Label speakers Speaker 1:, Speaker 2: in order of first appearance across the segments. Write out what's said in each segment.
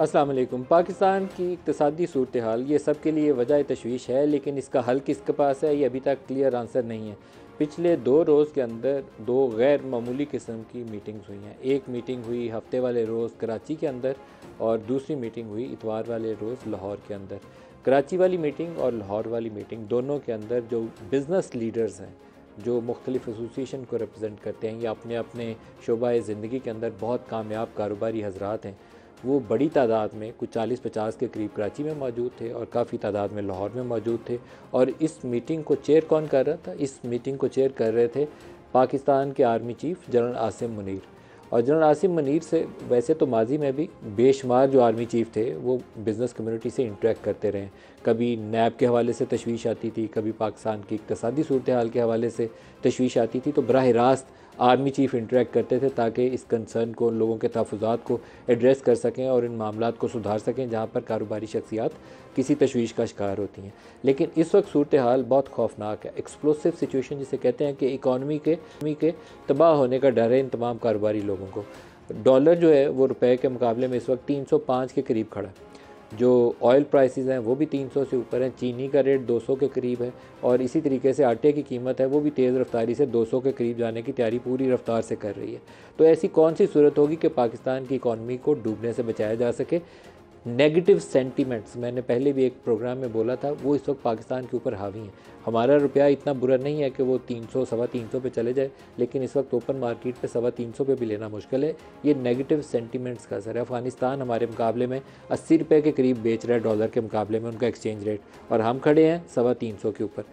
Speaker 1: अस्सलाम वालेकुम। पाकिस्तान की इक़्तिसादी सूरत हाल ये सब के लिए वजह तशवीश है, लेकिन इसका हल किसके पास है ये अभी तक क्लियर आंसर नहीं है। पिछले 2 रोज़ के अंदर 2 गैर मामूली किस्म की मीटिंग्स हुई हैं। एक मीटिंग हुई हफ्ते वाले रोज़ कराची के अंदर और दूसरी मीटिंग हुई इतवार वाले रोज़ लाहौर के अंदर। कराची वाली मीटिंग और लाहौर वाली मीटिंग दोनों के अंदर जो बिज़नेस लीडर्स हैं, जो मुख्तलिफ़ एसोसिएशन को रिप्रेजेंट करते हैं या अपने अपने शोबा ज़िंदगी के अंदर बहुत कामयाब कारोबारी हजरात हैं, वो बड़ी तादाद में कुछ 40-50 के करीब कराची में मौजूद थे और काफ़ी तादाद में लाहौर में मौजूद थे। और इस मीटिंग को चेयर कौन कर रहा था? इस मीटिंग को चेयर कर रहे थे पाकिस्तान के army chief general Asim Munir. और जनरल आसिम मुनीर से वैसे तो माजी में भी बेशुमार जो आर्मी चीफ़ थे वो बिज़नेस कम्युनिटी से इंटरेक्ट करते रहे। कभी नैब के हवाले से तशवीश आती थी, कभी पाकिस्तान की इक़्तिसादी सूरत हाल के हवाले से तशवीश आती थी, तो बराह रास्त आर्मी चीफ़ इंटरेक्ट करते थे ताकि इस कंसर्न को, लोगों के तहफ़्फ़ुज़ात को एड्रेस कर सकें और इन मामलात को सुधार सकें जहाँ पर कारोबारी शख्सियात किसी तशवीश का शिकार होती हैं। लेकिन इस वक्त सूरत हाल बहुत खौफनाक है। एक्सप्लोसिव सिचुएशन जिसे कहते हैं कि इकॉनमी के तबाह होने का डर है इन तमाम कारोबारी लोगों को। डॉलर जो है वो रुपए के मुकाबले में इस वक्त 305 के करीब खड़ा है। जो ऑयल प्राइसेस हैं वो भी 300 से ऊपर हैं। चीनी का रेट 200 के करीब है और इसी तरीके से आटे की कीमत है वो भी तेज़ रफ्तारी से 200 के करीब जाने की तैयारी पूरी रफ्तार से कर रही है। तो ऐसी कौन सी सूरत होगी कि पाकिस्तान की इकॉनमी को डूबने से बचाया जा सके? नेगेटिव सेंटीमेंट्स, मैंने पहले भी एक प्रोग्राम में बोला था, वो इस वक्त पाकिस्तान के ऊपर हावी हैं। हमारा रुपया इतना बुरा नहीं है कि वो 300 सवा 300 पे चले जाए, लेकिन इस वक्त ओपन मार्केट पे 325 पे भी लेना मुश्किल है। ये नेगेटिव सेंटीमेंट्स का असर है। अफ़गानिस्तान हमारे मुकाबले में 80 रुपये के करीब बेच रहा है डॉलर के मुकाबले में उनका एक्सचेंज रेट, और हम खड़े हैं 325 के ऊपर।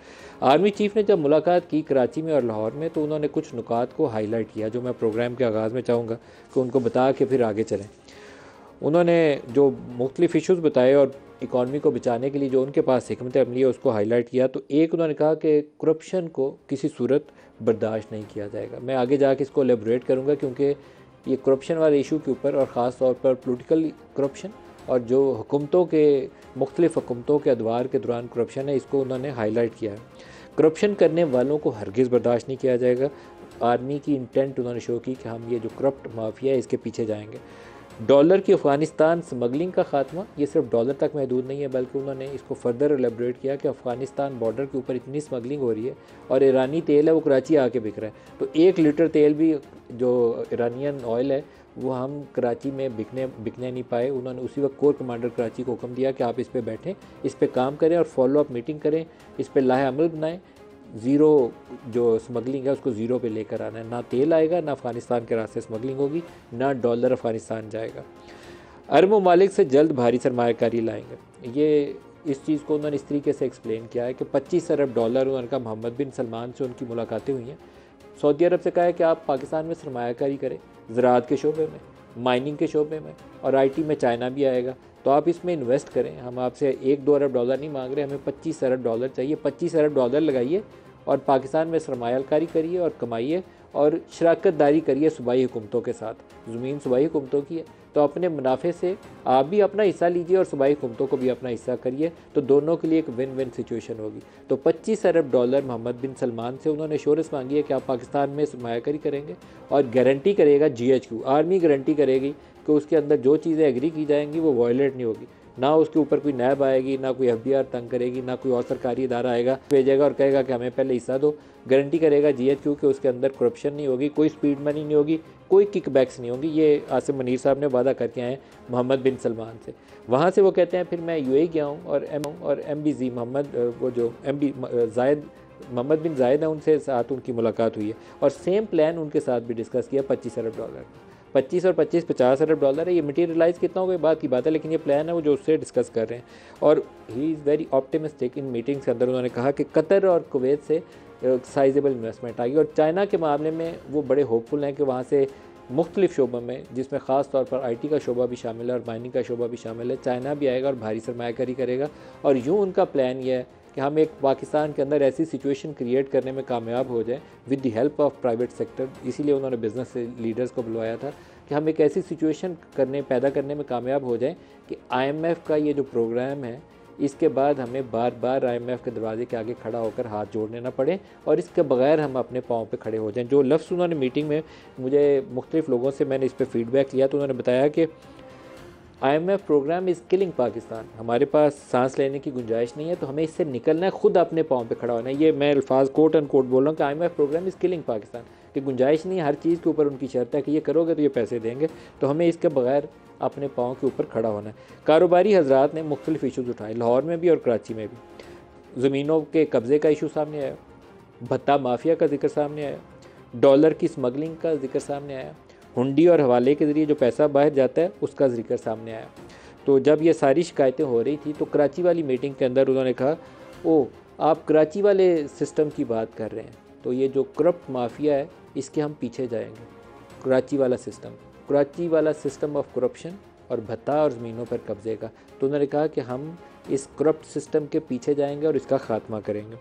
Speaker 1: आर्मी चीफ़ ने जब मुलाकात की कराची में और लाहौर में, तो उन्होंने कुछ नुकात को हाईलाइट किया जो मैं प्रोग्राम के आगाज़ में चाहूँगा कि उनको बता के फिर आगे चलें। उन्होंने जो मुख्तलिफ़ इशूज़ बताए और इकॉनमी को बचाने के लिए जो उनके पास हिकमत अमली है उसको हाईलाइट किया। तो एक उन्होंने कहा कि करप्शन को किसी सूरत बर्दाश्त नहीं किया जाएगा। मैं आगे जाके इसको एलेबोरेट करूँगा क्योंकि ये करप्शन वाले इशू के ऊपर और ख़ास तौर पर पोलिटिकल करप्शन और जो हुकूमतों के मुख्तलिफ़ हुकूमतों के अदवार के दौरान करप्शन है, इसको उन्होंने हाईलाइट किया है। करप्शन करने वालों को हरगिज़ बर्दाश्त नहीं किया जाएगा। आर्मी की इंटेंट उन्होंने शो की कि हम ये जो करप्ट माफिया है इसके पीछे जाएंगे। डॉलर की अफ़गानिस्तान स्मगलिंग का ख़ात्मा, ये सिर्फ डॉलर तक महदूद नहीं है, बल्कि उन्होंने इसको फर्दर एलेबोरेट किया कि अफ़गानिस्तान बॉर्डर के ऊपर इतनी स्मगलिंग हो रही है और ईरानी तेल है वो कराची आके बिक रहा है। तो 1 लीटर तेल भी जो ईरानियन ऑयल है वो हम कराची में बिकने नहीं पाए। उन्होंने उसी वक्त कोर कमांडर कराची को हुक्म दिया कि आप इस पर बैठें, इस पर काम करें और फॉलो अप मीटिंग करें, इस पर लाहे अमल बनाएं। ज़ीरो जो स्मगलिंग है उसको ज़ीरो पे लेकर आना है। ना तेल आएगा, ना अफ़गानिस्तान के रास्ते स्मगलिंग होगी, ना डॉलर अफ़गानिस्तान जाएगा। अरब ममालिक से जल्द भारी सरमायाकारी लाएंगे। ये इस चीज़ को उन्होंने इस तरीके से एक्सप्लेन किया है कि 25 अरब डॉलर, उन्होंने कहा मोहम्मद बिन सलमान से उनकी मुलाकातें हुई हैं। सऊदी अरब से कहा है कि आप पाकिस्तान में सरमायाकारी करें, ज़राअत के शोबे में, माइनिंग के शोबे में, और IT में चाइना भी आएगा, तो आप इसमें इन्वेस्ट करें। हम आपसे 1-2 अरब डॉलर नहीं मांग रहे, हमें 25 अरब डॉलर चाहिए। 25 अरब डॉलर लगाइए और पाकिस्तान में सरमायाकारी करिए और कमाइए और शराकत दारी करिए सूबाई हुकूमतों के साथ। ज़मीन सूबाई हुकूमतों की है, तो अपने मुनाफे से आप भी अपना हिस्सा लीजिए और सूबाई हुकूमतों को भी अपना हिस्सा करिए, तो दोनों के लिए एक विन विन सिचुएशन होगी। तो 25 अरब डॉलर मोहम्मद बिन सलमान से उन्होंने एश्योरेंस मांगी है कि आप पाकिस्तान में सरमायाकारी करेंगे और गारंटी करेगा GHQ, आर्मी गारंटी करेगी कि उसके अंदर जो चीज़ें एग्री की जाएंगी वो वायलेट नहीं होगी। ना उसके ऊपर कोई नैब आएगी, ना कोई FBR तंग करेगी, ना कोई और सरकारी इदारा आएगा भेजेगा और कहेगा कि हमें पहले हिस्सा दो। गारंटी करेगा GHQ कि उसके अंदर करप्शन नहीं होगी, कोई स्पीड मनी नहीं होगी, कोई किकबैक्स नहीं होगी। ये आसिम मुनीर साहब ने वादा करके आए हैं मोहम्मद बिन सलमान से। वहाँ से वो कहते हैं फिर मैं UAE गया हूँ और MBZ मोहम्मद वो जो मोहम्मद बिन जायद है उनसे साथ उनकी मुलाकात हुई है और सेम प्लान उनके साथ भी डिस्कस किया। 25 अरब डॉलर, 25 और 25 50 अरब डॉलर है। ये मटीरियलाइज़ कितना होगा बात की बात है, लेकिन ये प्लान है वो जो उससे डिस्कस कर रहे हैं। और he is very optimistic. In meetings के अंदर उन्होंने कहा कि कतर और कुवैत से साइजेबल इन्वेस्टमेंट आएगी और चाइना के मामले में वो बड़े होपफुल हैं कि वहाँ से मुख्तलिफ़ शोबों में, जिसमें ख़ास तौर पर IT का शोबा भी शामिल है और माइनिंग का शोबा भी शामिल है, चाइना भी आएगा और भारी सरमायाकारी करेगा। और यूँ उनका प्लान ये है कि हम एक पाकिस्तान के अंदर ऐसी सिचुएशन क्रिएट करने में कामयाब हो जाए with the help of private sector. इसीलिए उन्होंने बिज़नेस लीडर्स को बुलवाया था कि हम एक ऐसी सिचुएशन पैदा करने में कामयाब हो जाएं कि IMF का ये जो प्रोग्राम है इसके बाद हमें बार बार IMF के दरवाजे के आगे खड़ा होकर हाथ जोड़ने ना पड़े और इसके बगैर हम अपने पाँव पे खड़े हो जाएं। जो लफ्ज़ उन्होंने मीटिंग में मुझे मुख्तलिफ़ लोगों से मैंने इस पर फ़ीडबैक लिया तो उन्होंने बताया कि IMF programme is killing Pakistan, हमारे पास सांस लेने की गुंजाइश नहीं है, तो हमें इससे निकलना है, खुद अपने पाँव पे खड़ा होना है। ये मैं अल्फाज कोट एंड कोट बोल रहा हूँ कि IMF programme is killing Pakistan, कि गुंजाइश नहीं है, हर चीज़ के ऊपर उनकी शर्त है कि ये करोगे तो ये पैसे देंगे, तो हमें इसके बगैर अपने पाँव के ऊपर खड़ा होना है। कारोबारी हजरात ने मुख्तलिफ इशूज़ उठाए, लाहौर में भी और कराची में भी। ज़मीनों के कब्ज़े का इशू सामने आया, भत्ता माफिया का जिक्र सामने आया, डॉलर की स्मगलिंग का जिक्र सामने आया, हुंडी और हवाले के ज़रिए जो पैसा बाहर जाता है उसका जिक्र सामने आया। तो जब ये सारी शिकायतें हो रही थी तो कराची वाली मीटिंग के अंदर उन्होंने कहा, ओ आप कराची वाले सिस्टम की बात कर रहे हैं, तो ये जो करप्ट माफिया है इसके हम पीछे जाएंगे। कराची वाला सिस्टम ऑफ करप्शन और भत्ता और ज़मीनों पर कब्ज़े का। तो उन्होंने कहा कि हम इस करप्ट सिस्टम के पीछे जाएंगे और इसका ख़ात्मा करेंगे।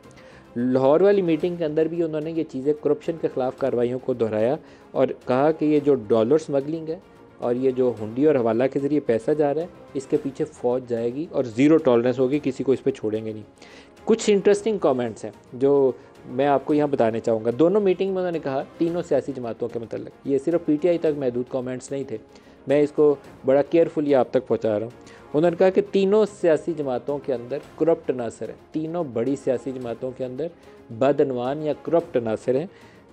Speaker 1: लाहौर वाली मीटिंग के अंदर भी उन्होंने ये चीज़ें करप्शन के ख़िलाफ़ कार्रवाइयों को दोहराया और कहा कि ये जो डॉलर स्मगलिंग है और ये जो हुंडी और हवाला के ज़रिए पैसा जा रहा है, इसके पीछे फ़ौज जाएगी और ज़ीरो टॉलरेंस होगी, किसी को इस पर छोड़ेंगे नहीं। कुछ इंटरेस्टिंग कमेंट्स हैं जो मैं आपको यहाँ बताने चाहूँगा। दोनों मीटिंग में उन्होंने कहा तीनों सियासी जमातों के मतलब, ये सिर्फ PTI तक महदूद कमेंट्स नहीं थे, मैं इसको बड़ा केयरफुली आप तक पहुँचा रहा हूँ। उन्होंने कहा कि तीनों सियासी जमातों के अंदर करप्ट अनासर है, तीनों बड़ी सियासी जमातों के अंदर बदअनवान या करप्ट अनासर हैं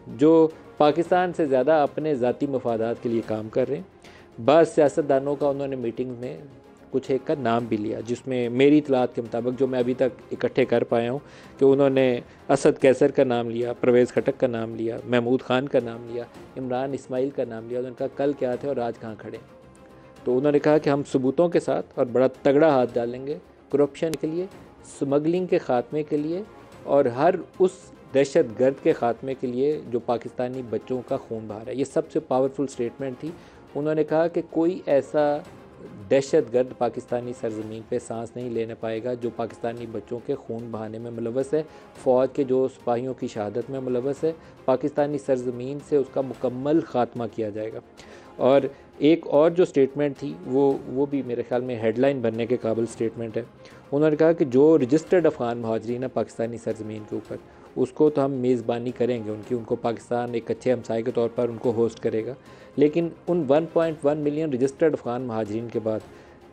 Speaker 1: जो पाकिस्तान से ज़्यादा अपने ज़ाती मफादात के लिए काम कर रहे हैं। बाज़ सियासतदानों का उन्होंने मीटिंग में कुछ एक का नाम भी लिया, जिसमें मेरी इतलात के मुताबिक जो मैं अभी तक इकट्ठे कर पाया हूँ कि उन्होंने असद कैसर का नाम लिया, परवेज़ खटक का नाम लिया, महमूद खान का नाम लिया, इमरान इस्माइल का नाम लिया। उन्होंने कहा कल क्या थे और आज कहाँ खड़े। तो उन्होंने कहा कि हम सबूतों के साथ और बड़ा तगड़ा हाथ डालेंगे करप्शन के लिए, स्मगलिंग के ख़ात्मे के लिए और हर उस दहशत गर्द के ख़ात्मे के लिए जो पाकिस्तानी बच्चों का खून बहा रहा है। ये सबसे पावरफुल स्टेटमेंट थी। उन्होंने कहा कि कोई ऐसा दहशत गर्द पाकिस्तानी सरज़मीन पे सांस नहीं लेने पाएगा जो पाकिस्तानी बच्चों के खून बहाने में मुलव्वस है, फ़ौज के जो सिपाहियों की शहादत में मुलव्वस है। पाकिस्तानी सरज़मीन से उसका मुकम्मल ख़ात्मा किया जाएगा। और एक और जो स्टेटमेंट थी वो भी मेरे ख्याल में हेडलाइन बनने के काबिल स्टेटमेंट है। उन्होंने कहा कि जो रजिस्टर्ड अफ़गान महाजरीन है पाकिस्तानी सरज़मीन के ऊपर, उसको तो हम मेज़बानी करेंगे उनको पाकिस्तान एक अच्छे हमसाये के तौर पर उनको होस्ट करेगा, लेकिन उन 1.1 मिलियन रजिस्टर्ड अफ़गान महाजरीन के बाद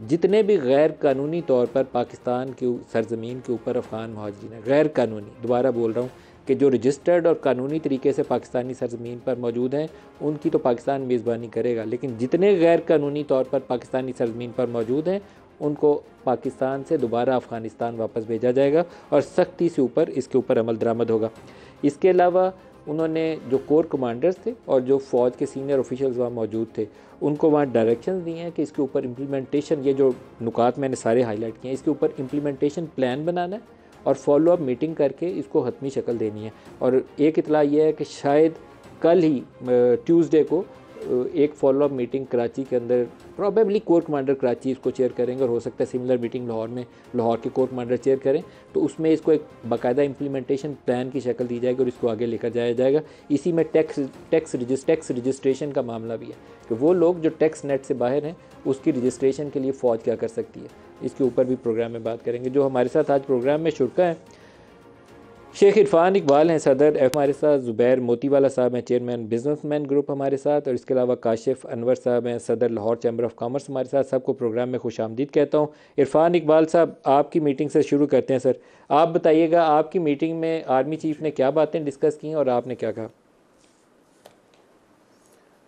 Speaker 1: जितने भी गैर कानूनी तौर पर पाकिस्तान की सरज़मीन के ऊपर अफ़गान महाजरीन हैं, गैर कानूनी, दोबारा बोल रहा हूँ कि जो रजिस्टर्ड और कानूनी तरीके से पाकिस्तानी सरज़मीन पर मौजूद हैं उनकी तो पाकिस्तान मेज़बानी करेगा, लेकिन जितने गैर कानूनी तौर पर पाकिस्तानी सरज़मीन पर मौजूद हैं उनको पाकिस्तान से दोबारा अफ़गानिस्तान वापस भेजा जाएगा और सख्ती से इसके ऊपर अमल दरामद होगा। इसके अलावा उन्होंने जो कोर कमांडर्स थे और जो फ़ौज के सीनियर ऑफिशियल्स वहाँ मौजूद थे उनको वहाँ डायरेक्शंस दिए हैं कि इसके ऊपर इम्प्लीमेंटेशन, ये जो नुकात मैंने सारे हाईलाइट किए हैं, इसके ऊपर इम्प्लीमेंटेशन प्लान बनाना है और फॉलो अप मीटिंग करके इसको हतमी शक्ल देनी है। और एक इतला ये है कि शायद कल ही ट्यूसडे को एक फॉलो अप मीटिंग कराची के अंदर, प्रॉबेबली कोर कमांडर कराची इसको चेयर करेंगे और हो सकता है सिमिलर मीटिंग लाहौर के कोर कमांडर चेयर करें, तो उसमें इसको एक बाकायदा इम्प्लीमेंटेशन प्लान की शक्ल दी जाएगी और इसको आगे लेकर जाया जाएगा। इसी में टैक्स रजिस्ट्रेशन का मामला भी है कि वो लोग जो टैक्स नेट से बाहर हैं उसकी रजिस्ट्रेशन के लिए फ़ौज क्या कर सकती है, इसके ऊपर भी प्रोग्राम में बात करेंगे। जो हमारे साथ आज प्रोग्राम में शुरका है शेख इरफान इकबाल हैं सदर, हमारे साथ ज़ुबैर मोतीवाला साहब हैं चेयरमैन बिजनेसमैन ग्रुप हमारे साथ, और इसके अलावा काशिफ अनवर साहब हैं सदर लाहौर चैम्बर ऑफ कॉमर्स हमारे साथ। सबको प्रोग्राम में खुश आमदीद कहता हूँ। इरफान इकबाल साहब, आपकी मीटिंग से शुरू करते हैं सर। आप बताइएगा आपकी मीटिंग में आर्मी चीफ ने क्या बातें डिस्कस की और आपने क्या कहा?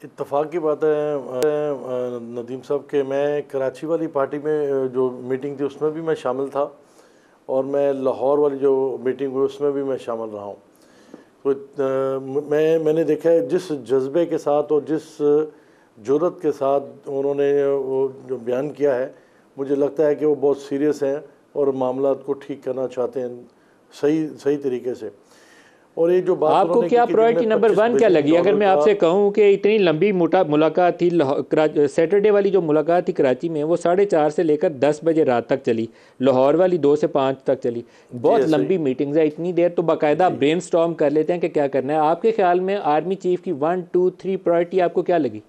Speaker 2: इत्तफाक की बात है नदीम साहब के मैं कराची वाली पार्टी में जो मीटिंग थी उसमें भी मैं शामिल था और मैं लाहौर वाली जो मीटिंग हुई उसमें भी मैं शामिल रहा हूँ। तो मैंने देखा है जिस जज्बे के साथ और जिस जुर्रत के साथ उन्होंने वो जो बयान किया है, मुझे लगता है कि वो बहुत सीरियस हैं और मामला को ठीक करना चाहते हैं सही तरीके से। और ये जो बात
Speaker 1: आपको क्या प्रायोरिटी नंबर 1 क्या लगी? अगर मैं आपसे कहूं कि इतनी लंबी मुलाकात थी, सैटरडे वाली जो मुलाकात थी कराची में वो 4:30 से लेकर 10 बजे रात तक चली, लाहौर वाली 2 से 5 तक चली। बहुत लंबी मीटिंग्स है, इतनी देर तो बाकायदा ब्रेनस्टॉर्म कर लेते हैं कि क्या करना है। आपके ख्याल में आर्मी चीफ की 1, 2, 3 प्रायोरिटी आपको क्या लगी?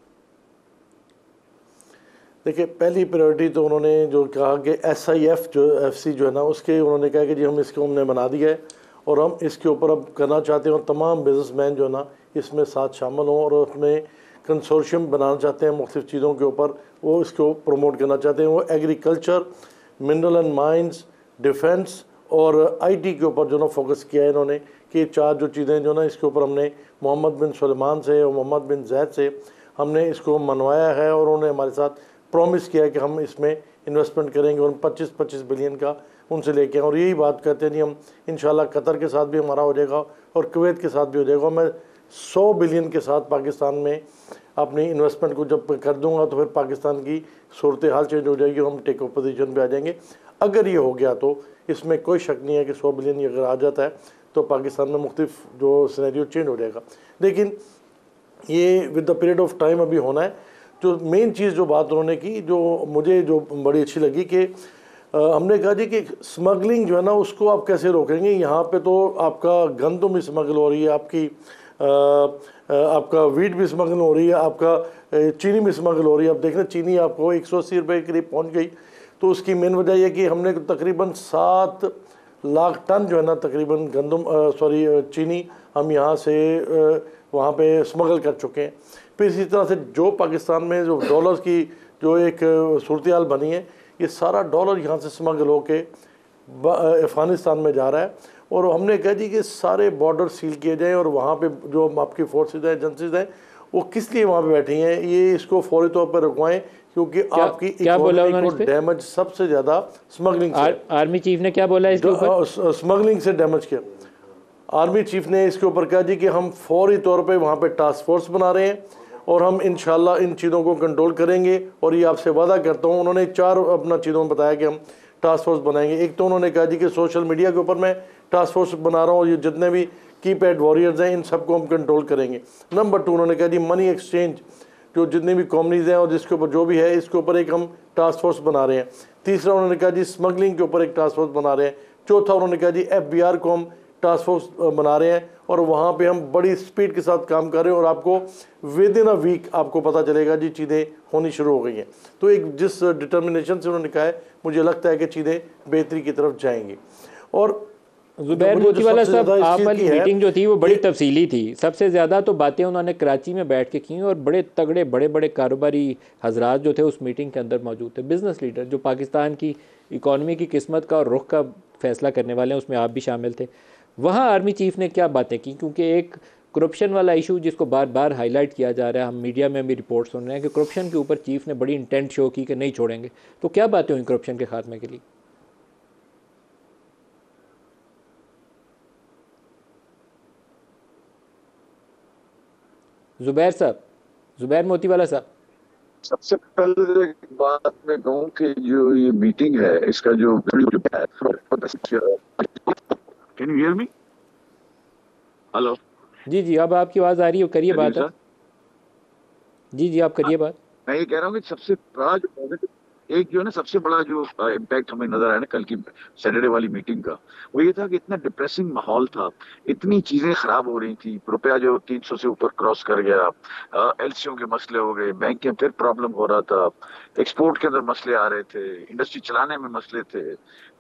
Speaker 2: देखिए, पहली प्रायोरिटी तो उन्होंने जो कहा कि SIF जो FC जो है ना, उसके उन्होंने कहा कि जी हम इसको हमने बना दिया है और हम इसके ऊपर अब करना चाहते हैं और तमाम बिजनेसमैन जो है ना इसमें साथ शामिल हों और उसमें कंसोर्शियम बनाना चाहते हैं मुख्तलिफ़ चीज़ों के ऊपर, वो इसको प्रमोट करना चाहते हैं। वो agriculture, mineral and mines, defence और आईटी के ऊपर जो ना फोकस किया है इन्होंने, कि चार जो चीज़ें जो ना इसके ऊपर हमने मोहम्मद बिन सुलेमान से और मोहम्मद बिन जैद से हमने इसको मनवाया है, और उन्होंने हमारे साथ प्रॉमिस किया है कि हम इसमें इन्वेस्टमेंट करेंगे और 25-25 बिलियन का उनसे लेके आए। और यही बात करते हैं जी, हम इंशाल्लाह कतर के साथ भी हमारा हो जाएगा और कुवैत के साथ भी हो जाएगा। मैं 100 बिलियन के साथ पाकिस्तान में अपनी इन्वेस्टमेंट को जब कर दूंगा तो फिर पाकिस्तान की सूरत हाल चेंज हो जाएगी, हम टेक ऑफ पोजीशन पे आ जाएंगे। अगर ये हो गया तो इसमें कोई शक नहीं है कि 100 बिलियन अगर आ जाता है तो पाकिस्तान में मुख्तलिफ जो सिनेरियो चेंज हो जाएगा। लेकिन ये with the period of time अभी होना है। जो मेन चीज़ जो बात उन्होंने की, जो मुझे जो बड़ी अच्छी लगी, कि हमने कहा जी कि स्मगलिंग जो है ना उसको आप कैसे रोकेंगे। यहाँ पे तो आपका गंदम भी स्मगल हो रही है, आपका वीट भी स्मगल हो रही है, आपका चीनी भी स्मगल हो रही है। अब देख रहे चीनी आपको 180 रुपये के करीब पहुँच गई। तो उसकी मेन वजह यह कि हमने तकरीबन 7 लाख टन जो है ना तकरीबन चीनी हम यहाँ से वहाँ पे स्मगल कर चुके हैं। फिर इसी तरह से जो पाकिस्तान में जो डॉलर्स की जो एक सूरत हाल बनी है, ये सारा डॉलर यहाँ से स्मगल होके अफ़गानिस्तान में जा रहा है। और हमने कहा जी कि सारे बॉर्डर सील किए जाएँ, और वहाँ पे जो आपकी फोर्सेज हैं, एजेंसीज हैं, वो किस लिए वहाँ पे बैठी हैं, ये इसको फौरी तौर पर रुकवाएं, क्योंकि आपकी इकोनॉमी को डैमेज सबसे ज़्यादा स्मगलिंग से।
Speaker 1: आर्मी चीफ ने क्या बोला इसके ऊपर?
Speaker 2: स्मगलिंग से डैमेज किया। आर्मी चीफ ने इसके ऊपर कहा जी कि हम फौरी तौर पे वहाँ पे टास्क फोर्स बना रहे हैं और हम इंशाल्लाह इन चीज़ों को कंट्रोल करेंगे। और ये आपसे वादा करता हूँ, उन्होंने 4 अपना चीज़ों में बताया कि हम टास्क फोर्स बनाएंगे। एक तो उन्होंने कहा जी कि सोशल मीडिया के ऊपर मैं टास्क फोर्स बना रहा हूँ, ये जितने भी कीपैड वॉरियर्स हैं इन सबको हम कंट्रोल करेंगे। नंबर 2 उन्होंने कहा जी मनी एक्सचेंज जो जितनी भी कॉम्पनीज हैं और जिसके ऊपर जो भी है इसके ऊपर एक हम टास्क फोर्स बना रहे हैं। तीसरा उन्होंने कहा जी स्मगलिंग के ऊपर एक टास्क फोर्स बना रहे हैं। चौथा उन्होंने कहा जी FBR को हम टास्क फोर्स बना रहे हैं और वहाँ पे हम बड़ी स्पीड के साथ काम कर रहे हैं और आपको विद इन अ वीक आपको पता चलेगा जी चीज़ें होनी शुरू हो गई हैं। तो एक जिस डिटर्मिनेशन से उन्होंने कहा है, मुझे लगता है कि चीज़ें बेहतरी की तरफ जाएंगी। और
Speaker 1: ज़ुबैर मोतीवाला साहब, आप वाली मीटिंग जो थी वो बड़ी तफसीली थी। सबसे ज़्यादा तो बातें उन्होंने कराची में बैठ के की और बड़े तगड़े बड़े बड़े कारोबारी हजरात जो थे उस मीटिंग के अंदर मौजूद थे, बिज़नेस लीडर जो पाकिस्तान की इकॉनमी की किस्मत का और रुख का फैसला करने वाले हैं, उसमें आप भी शामिल थे। वहाँ आर्मी चीफ ने क्या बातें की? क्योंकि एक करप्शन वाला इशू जिसको बार बार हाईलाइट किया जा रहा है, हम मीडिया में भी रिपोर्ट सुन रहे हैं कि करप्शन के ऊपर चीफ ने बड़ी इंटेंट शो की कि नहीं छोड़ेंगे। तो क्या बातें हुई करप्शन के खात्मे के लिए? ज़ुबैर साहब, ज़ुबैर मोतीवाला साहब।
Speaker 3: सबसे पहले एक बात मैं कहूँ कि जो ये मीटिंग है इसका जो can you hear me? Hello
Speaker 1: जी जी, अब आपकी आवाज़ आ रही है, करिए बात। जी जी, आप करिए बात।
Speaker 3: मैं ये कह रहा हूँ कि सबसे बड़ा जो पॉजिटिव एक जो है ना सबसे बड़ा जो इम्पैक्ट हमें नजर आया ना कल की सैटरडे वाली मीटिंग का, वो ये था कि इतना डिप्रेसिंग माहौल था, इतनी चीजें खराब हो रही थी। रुपया जो 300 से ऊपर क्रॉस कर गया, LCO के मसले हो गए, बैंक के फिर प्रॉब्लम हो रहा था, एक्सपोर्ट के अंदर मसले आ रहे थे, इंडस्ट्री चलाने में मसले थे,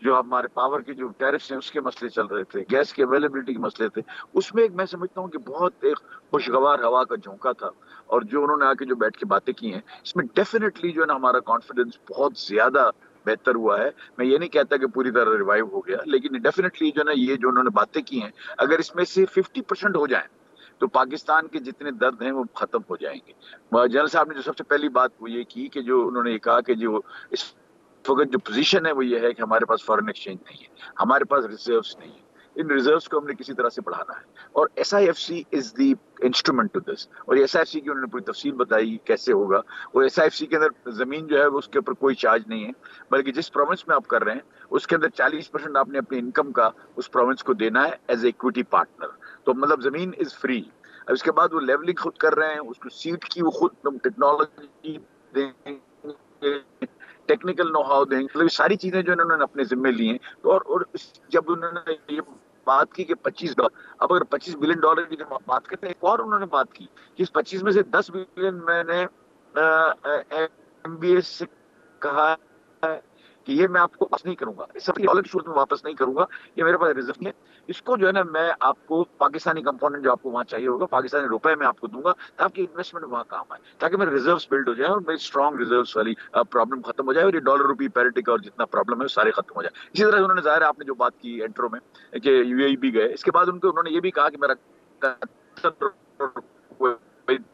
Speaker 3: जो हमारे पावर के जो टैरिफ्स हैं उसके मसले चल रहे थे, गैस की अवेलेबिलिटी के मसले थे। उसमें एक मैं समझता हूँ कि बहुत एक खुशगवार हवा का झोंका था। और जो उन्होंने आके जो बैठ के बातें की हैं, इसमें डेफिनेटली जो है ना हमारा कॉन्फिडेंस बहुत ज्यादा बेहतर हुआ है। मैं ये नहीं कहता कि पूरी तरह रिवाइव हो गया, लेकिन डेफिनेटली जो है ना ये जो उन्होंने बातें की हैं, अगर इसमें से 50% हो जाए तो पाकिस्तान के जितने दर्द हैं वो खत्म हो जाएंगे। जनरल साहब ने जो सबसे पहली बात वो ये की कि जो उन्होंने ये कहा कि जो इस वक्त जो पोजीशन है वो ये है कि हमारे पास फॉरेन एक्सचेंज नहीं है, हमारे पास रिजर्व्स नहीं है, इन रिजर्व्स को हमने किसी तरह से बढ़ाना है और SIFC is the instrument to this. और SIFC की उन्होंने पूरी तफसील बताई कैसे होगा। और SIFC के अंदर जमीन जो है उसके ऊपर कोई चार्ज नहीं है, बल्कि जिस प्रोविंस में आप कर रहे हैं उसके अंदर 40% आपने अपनी इनकम का उस प्रोविंस को देना है एज इक्विटी पार्टनर। तो मतलब जमीन इज फ्री। अब इसके बाद वो लेवलिंग खुद कर रहे हैं, उसको सीट की वो खुद टेक्नोलॉजी देंगे, टेक्निकल नो हाउ देंगे, मतलब सारी चीजें जो इन्होंने अपने जिम्मे ली हैं। तो और जब उन्होंने ये बात की कि $25, अब अगर $25 बिलियन की जब बात करते हैं, एक और उन्होंने बात की कि इस 25 में से 10 बिलियन मैंने MBS से कहा है कि ये मैं आपको वापस नहीं करूंगा, सबकी डॉलर की सूरत में वापस नहीं करूंगा, ये मेरे पास रिजर्व नहीं है, इसको जो है ना मैं आपको पाकिस्तानी कंपोनेंट जो आपको वहां चाहिए होगा पाकिस्तानी रुपए में आपको दूंगा, ताकि इन्वेस्टमेंट वहां काम आए, ताकि मेरे रिजर्व बिल्ड हो जाए और मेरी स्ट्रॉन्ग रिजर्व वाली प्रॉब्लम खत्म हो जाए, और ये डॉलर रुपी पैरिटी का और जितना प्रॉब्लम है वो सारे खत्म हो जाए। इसी तरह उन्होंने, जाहिर है आपने जो बात की इंट्रो में कि यूएई भी गए, इसके बाद उन्होंने ये भी कहा कि मेरा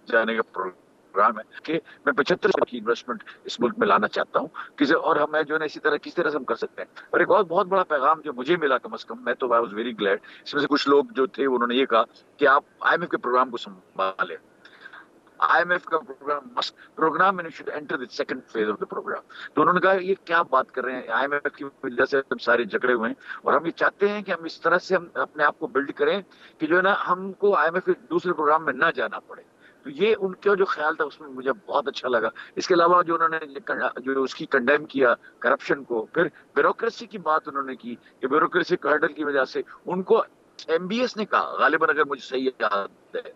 Speaker 3: जाने का प्रोग्राम है कि मैं 75 की इन्वेस्टमेंट इस मुल्क में लाना चाहता हूँ किसी, और हमें जो है ना इसी तरह किस तरह से हम कर सकते हैं। और एक और बहुत बड़ा पैगाम जो मुझे मिला, कम से कम मैं तो आई वाज वेरी ग्लैड, इसमें से कुछ लोग जो थे उन्होंने ये कहा कि आप आईएमएफ के प्रोग्राम को संभालें, आईएमएफ का program and should enter the second phase of the program. तो उन्होंने कहा ये क्या बात कर रहे हैं, आईएमएफ की वजह से हम सारे झगड़े हुए हैं, और हम ये चाहते हैं कि हम इस तरह से हम अपने आप को बिल्ड करें कि जो है ना हमको आईएमएफ के दूसरे प्रोग्राम में ना जाना पड़े। तो ये उनका जो ख्याल था उसमें मुझे बहुत अच्छा लगा। इसके अलावा जो उन्होंने जो उसकी कंडेम किया करप्शन को, फिर ब्यूरोक्रेसी की बात उन्होंने की कि ब्यूरोक्रेसी हर्डल की वजह से उनको, एमबीएस ने कहा गालिबन अगर मुझे सही याद है,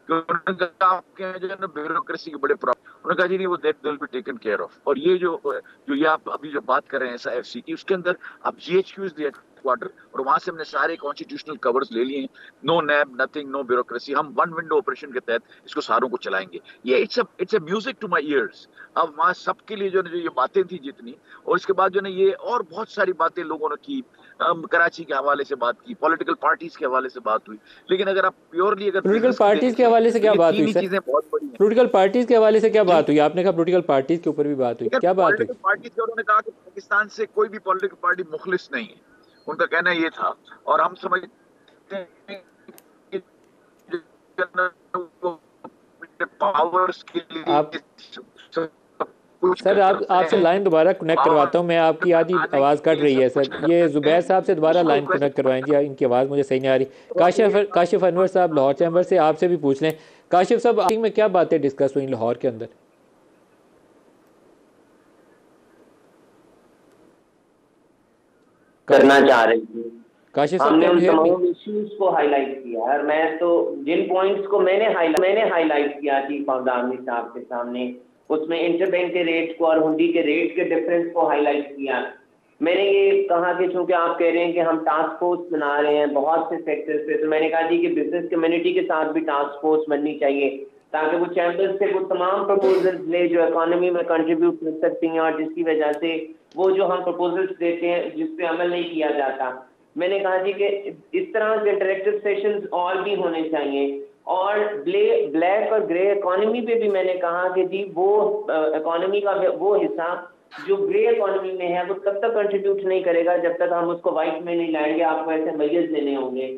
Speaker 3: उन्होंने कहा आपके यहाँ जो है ना ब्यूरोक्रेसी के बड़े प्रॉब्लम, उन्होंने कहा जी नहीं वो that will be taken care of. और ये जो ये आप अभी जो बात कर रहे हैं एसआईएफसी की, उसके अंदर आप जीएचक्यू इज द हेडक्वार्टर, और वहां से हमने सारे कॉन्स्टिट्यूशनल कवर्स ले लिए हैं, no NAB nothing, no bureaucracy, हम वन विंडो ऑपरेशन के तहत इसको सारों को चलाएंगे। ये it's a music to my ears. अब वहां सबके लिए जो ये बातें थी जितनी, और इसके बाद जो है ये और बहुत सारी बातें लोगों ने की, कराची के हवाले से बात की, पॉलिटिकल पार्टीज के हवाले से बात हुई, लेकिन अगर आप प्योरली अगर
Speaker 1: पॉलिटिकल पार्टीज के हवाले से क्या बात हुई सर?
Speaker 3: चीजें बहुत बड़ी हैं।
Speaker 1: पॉलिटिकल पार्टीज के हवाले से क्या बात हुई? आपने कहा पॉलिटिकल पार्टीज के ऊपर भी बात हुई, क्या बात हुई?
Speaker 3: पार्टीज के उन्होंने कहा कि पाकिस्तान से कोई भी पॉलिटिकल पार्टी मुखलिस नहीं है, उनका कहना ये था, और हम समझते हैं कि पावर्स के लिए
Speaker 1: सर आपसे लाइन दोबारा कनेक्ट करवाता हूँ मैं, आपकी आधी आवाज़ कट रही है सर। ये जुबैर साहब से दोबारा लाइन कनेक्ट करवाएं जी, इनकी आवाज़ मुझे सही नहीं आ रही। काशिफ अनवर साहब लाहौर चैम्बर से, आपसे भी पूछ लें। काशिफ साहब मीटिंग में क्या बातें डिस्कस हुई लाहौर के अंदर?
Speaker 4: करना चाह रही थी
Speaker 1: काशिफ साहब,
Speaker 4: हमने उन तमाम इश्यूज को हाईलाइट किया, और मैं तो जिन पॉइंट्स को मैंने हाईलाइट किया चीफ ऑफ द आर्मी साहब के सामने, उसमें इंटरबैंक के रेट को और हुंडी के रेट के डिफरेंस को हाईलाइट किया। मैंने ये कहा कि चूंकि आप कह रहे हैं कि हम टास्क फोर्स बना रहे हैं बहुत से सेक्टर्स पे, तो मैंने कहा जी कि बिजनेस कम्युनिटी के साथ भी टास्क फोर्स बननी चाहिए, ताकि वो चैम्बर्स से वो तमाम प्रपोजल्स ले जो इकोनॉमी में कंट्रीब्यूट कर सकती हैं, और जिसकी वजह से वो जो हम प्रपोजल्स देते हैं जिस पे अमल नहीं किया जाता। मैंने कहा जी कि इस तरह के इंटरेक्टिव सेशंस और भी होने चाहिए। और ब्लैक और ग्रे इकोनॉमी पे भी मैंने कहा कि जी वो इकोनॉमी का वो हिस्सा जो ग्रे इकोनॉमी में है वो तब तक कंट्रीब्यूट नहीं करेगा जब तक हम उसको व्हाइट में नहीं लाएंगे, आपको ऐसे मैयर्स देने होंगे।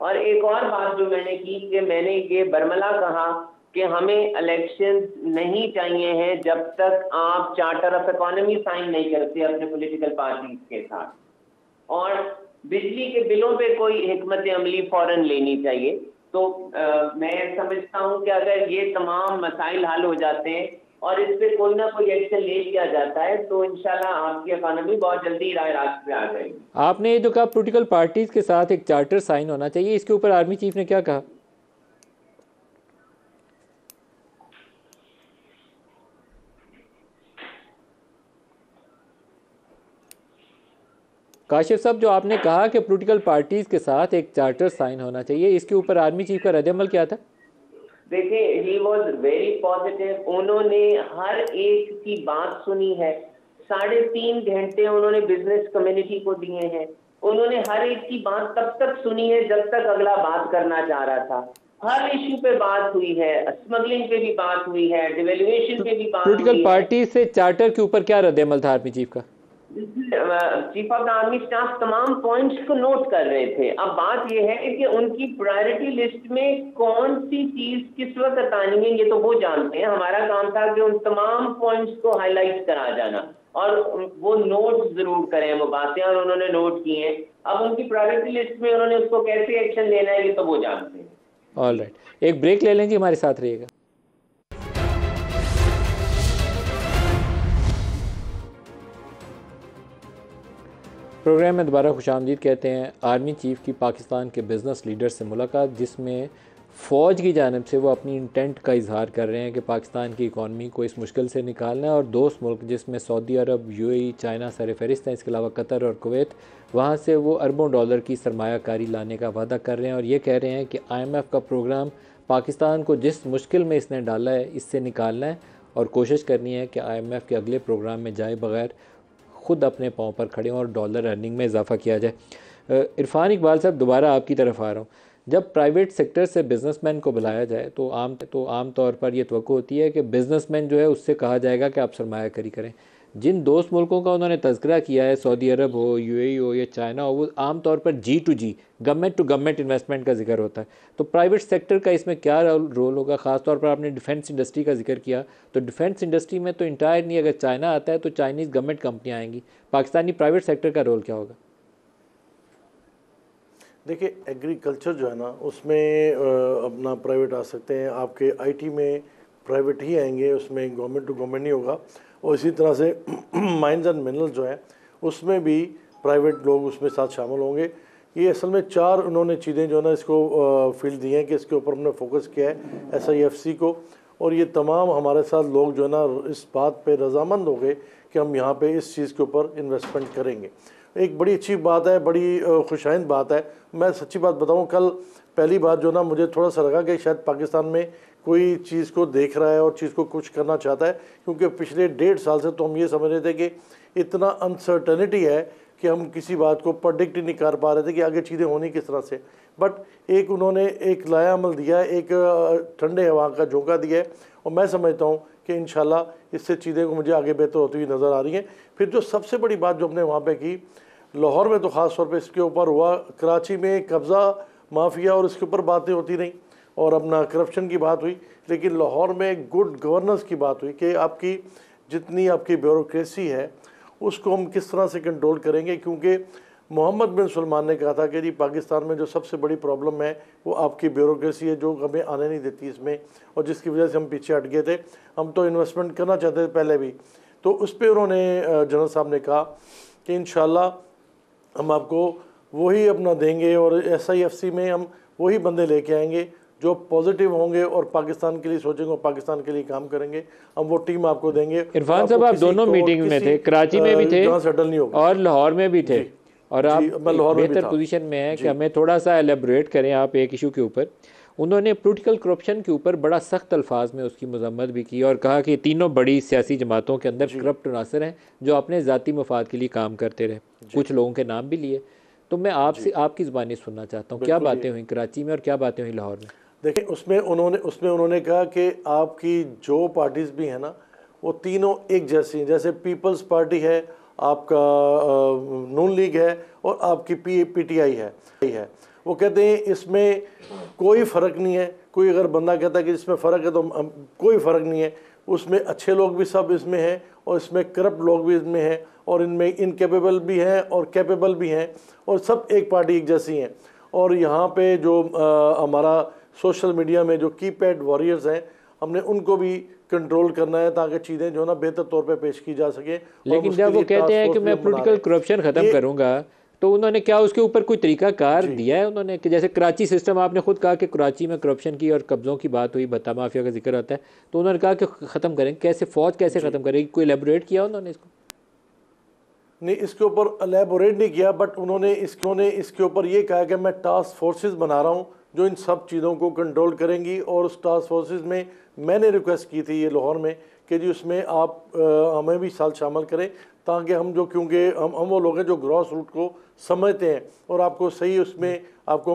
Speaker 4: और एक और बात जो मैंने की कि मैंने ये बरमला कहा कि हमें इलेक्शन नहीं चाहिए हैं जब तक आप चार्टर ऑफ इकोनॉमी साइन नहीं करते अपने पॉलिटिकल पार्टीज के साथ, और बिजली के बिलों पे कोई हिकमत अमली फौरन लेनी चाहिए। तो मैं समझता हूं कि अगर ये तमाम मसाइल हल हो जाते हैं और इस पे कोई ना कोई एक्शन ले लिया जाता है तो इंशाल्लाह आपकी इकोनॉमी बहुत जल्दी राह रास्त पे आ जाएगी।
Speaker 1: आपने ये जो कहा पॉलिटिकल पार्टीज के साथ एक चार्टर साइन होना चाहिए, इसके ऊपर आर्मी चीफ ने क्या कहा? काशिफ साहब, जो आपने कहा कि पॉलिटिकल पार्टीज के साथ एक चार्टर साइन होना चाहिए, इसके ऊपर आर्मी चीफ का रद्द-ए-अमल क्या था?
Speaker 4: देखिए, ही वॉज वेरी पॉजिटिव। उन्होंने हर एक की बात सुनी है, 3.5 घंटे उन्होंने बिजनेस कम्युनिटी को दिए हैं। उन्होंने हर एक की बात तब तक सुनी है जब तक अगला बात करना चाह रहा था। हर इश्यू पे बात हुई है, स्मगलिंग पे भी बात हुई है, डिवेल्युएशन पे भी बात हुई है।
Speaker 1: पॉलिटिकल पार्टी से चार्टर के ऊपर क्या रद्द-ए-अमल था आर्मी चीफ का?
Speaker 4: Chief of the army staff तमाम पॉइंट्स को नोट कर रहे थे। अब बात यह है कि उनकी प्रायोरिटी लिस्ट में कौन सी चीज किस वक्त आनी है ये तो वो जानते हैं। हमारा काम था कि उन तमाम पॉइंट्स को हाईलाइट करा जाना और वो नोट जरूर करें वो बातें, और उन्होंने नोट किए हैं। अब उनकी प्रायोरिटी लिस्ट में उन्होंने उसको कैसे एक्शन लेना है ये तो वो जानते हैं।
Speaker 1: ऑल राइट, एक ब्रेक ले लेंगे, हमारे साथ रहिएगा। प्रोग्राम में दोबारा खुशामदीद कहते हैं। आर्मी चीफ की पाकिस्तान के बिज़नेस लीडर से मुलाकात, जिसमें फ़ौज की जानिब से वो अपनी इंटेंट का इजहार कर रहे हैं कि पाकिस्तान की इकॉनमी को इस मुश्किल से निकालना है, और दोस्त मुल्क जिसमें सऊदी अरब, यूएई, चाइना सरफहरिस्त हैं, इसके अलावा कतर और कुवैत, वहाँ से वो अरबों डॉलर की सरमायाकारी लाने का वादा कर रहे हैं। और ये कह रहे हैं कि IMF का प्रोग्राम पाकिस्तान को जिस मुश्किल में इसने डाला है इससे निकालना है, और कोशिश करनी है कि IMF के अगले प्रोग्राम में जाए बगैर ख़ुद अपने पाँव पर खड़े हों और डॉलर अर्निंग में इजाफा किया जाए। इरफान इकबाल साहब, दोबारा आपकी तरफ आ रहा हूँ। जब प्राइवेट सेक्टर से बिज़नेसमैन को बुलाया जाए तो आम तौर पर यह तवक्को होती है कि बिज़नेसमैन जो है उससे कहा जाएगा कि आप सरमायाकारी करें। जिन दोस्त मुल्कों का उन्होंने तज़किरा किया है, सऊदी अरब हो, यूएई हो या चाइना हो, वो आम तौर पर G2G, government to government investment का जिक्र होता है। तो प्राइवेट सेक्टर का इसमें क्या रोल होगा? ख़ास तौर पर आपने डिफेंस इंडस्ट्री का जिक्र किया, तो डिफेंस इंडस्ट्री में तो इंटायर नहीं, अगर चाइना आता है तो चाइनीज़ गवर्नमेंट कंपनियाँ आएंगी, पाकिस्तानी प्राइवेट सेक्टर का रोल क्या होगा?
Speaker 2: देखिए, एग्रीकल्चर जो है ना, उसमें अपना प्राइवेट आ सकते हैं। आपके आईटी में प्राइवेट ही आएंगे, उसमें गवर्नमेंट टू गवर्नमेंट नहीं होगा। और इसी तरह से माइंस एंड मिनरल जो है उसमें भी प्राइवेट लोग उसमें साथ शामिल होंगे। ये असल में 4 उन्होंने चीज़ें जो है ना इसको फील्ड दी हैं कि इसके ऊपर हमने फोकस किया है SIFC को, और ये तमाम हमारे साथ लोग जो है ना इस बात पे रजामंद हो गए कि हम यहाँ पे इस चीज़ के ऊपर इन्वेस्टमेंट करेंगे। एक बड़ी अच्छी बात है, बड़ी खुशाइंद बात है। मैं सच्ची बात बताऊं, कल पहली बार जो ना मुझे थोड़ा सा लगा कि शायद पाकिस्तान में कोई चीज़ को देख रहा है और चीज़ को कुछ करना चाहता है, क्योंकि पिछले 1.5 साल से तो हम ये समझ रहे थे कि इतना अनसर्टनिटी है कि हम किसी बात को प्रेडिक्ट ही नहीं कर पा रहे थे कि आगे चीज़ें होनी किस तरह से। बट एक उन्होंने एक लाया अमल दिया, एक ठंडे हवा का झोंका दिया है, और मैं समझता हूँ कि इंशाल्लाह इससे चीज़ें को मुझे आगे बेहतर होती हुई नज़र आ रही हैं। फिर जो सबसे बड़ी बात जो हमने वहाँ पे की, लाहौर में तो ख़ास तौर पे इसके ऊपर हुआ, कराची में कब्ज़ा माफिया और इसके ऊपर बातें होती रहीं और अपना करप्शन की बात हुई, लेकिन लाहौर में गुड गवर्नेंस की बात हुई कि आपकी जितनी आपकी ब्यूरोक्रेसी है उसको हम किस तरह से कंट्रोल करेंगे। क्योंकि मोहम्मद बिन सलमान ने कहा था कि जी पाकिस्तान में जो सबसे बड़ी प्रॉब्लम है वो आपकी ब्यूरोक्रेसी है, जो हमें आने नहीं देती इसमें, और जिसकी वजह से हम पीछे हट गए थे। हम तो इन्वेस्टमेंट करना चाहते थे पहले भी। तो उस पर उन्होंने जनरल साहब ने कहा कि इंशाल्लाह हम आपको वही अपना देंगे, और SIFC में हम वही बंदे लेके आएंगे जो पॉजिटिव होंगे और पाकिस्तान के लिए सोचेंगे और पाकिस्तान के लिए काम करेंगे। हम वो टीम आपको देंगे।
Speaker 1: इरफान साहब, आप दोनों मीटिंग में थे, कराची में भी थे और लाहौर में भी थे, और आप बेहतर पोजीशन में है कि हमें थोड़ा सा एलेबोरेट करें आप एक इशू के ऊपर। उन्होंने पॉलिटिकल करप्शन के ऊपर बड़ा सख्त अल्फाज में उसकी मजम्मत भी की और कहा कि तीनों बड़ी सियासी जमातों के अंदर करप्ट अनासर हैं जो अपने ज़ाती मफाद के लिए काम करते रहे। कुछ लोगों के नाम भी लिए। तो मैं आपसे आपकी ज़ुबानी सुनना चाहता हूँ, क्या बातें हुई कराची में और क्या बातें हुई लाहौर में?
Speaker 2: देखिए, उसमें उन्होंने कहा कि आपकी जो पार्टीज़ भी हैं ना वो तीनों एक जैसी हैं। जैसे पीपल्स पार्टी है, आपका नून लीग है और आपकी PTI है। वो कहते हैं इसमें कोई फ़र्क नहीं है। कोई अगर बंदा कहता है कि इसमें फ़र्क है तो कोई फ़र्क नहीं है। उसमें अच्छे लोग भी सब इसमें हैं और इसमें करप्ट लोग भी इसमें हैं, और इनमें इनकेपेबल भी हैं और कैपेबल भी हैं, और सब एक पार्टी एक जैसी हैं। और यहाँ पे जो हमारा सोशल मीडिया में जो कीपैड वॉरियर्स हैं, हमने उनको भी कंट्रोल करना है ताकि चीज़ें जो है ना बेहतर तौर पे पेश की जा सके।
Speaker 1: लेकिन जब वो कहते हैं कि मैं पॉलिटिकल करप्शन ख़त्म करूँगा, तो उन्होंने क्या उसके ऊपर कोई तरीका कार दिया है उन्होंने? कि जैसे कराची सिस्टम, आपने खुद कहा कि कराची में करप्शन की और कब्ज़ों की बात हुई, भत्ता माफिया का जिक्र आता है, तो उन्होंने कहा कि ख़त्म करेंगे। कैसे, फ़ौज कैसे ख़त्म करेगी? कोई एलेबोरेट किया उन्होंने इसको?
Speaker 2: नहीं, इसके ऊपर एलेबोरेट नहीं किया, बट उन्होंने इसके ऊपर ये कहा कि मैं टास्क फोर्सेस बना रहा हूँ जो इन सब चीज़ों को कंट्रोल करेंगी। और उस टास्क फोर्सेस में मैंने रिक्वेस्ट की थी ये लाहौर में कि जी उसमें आप हमें भी साथ शामिल करें, ताकि हम जो, क्योंकि हम वो लोग हैं जो ग्रॉस रूट को समझते हैं और आपको सही उसमें आपको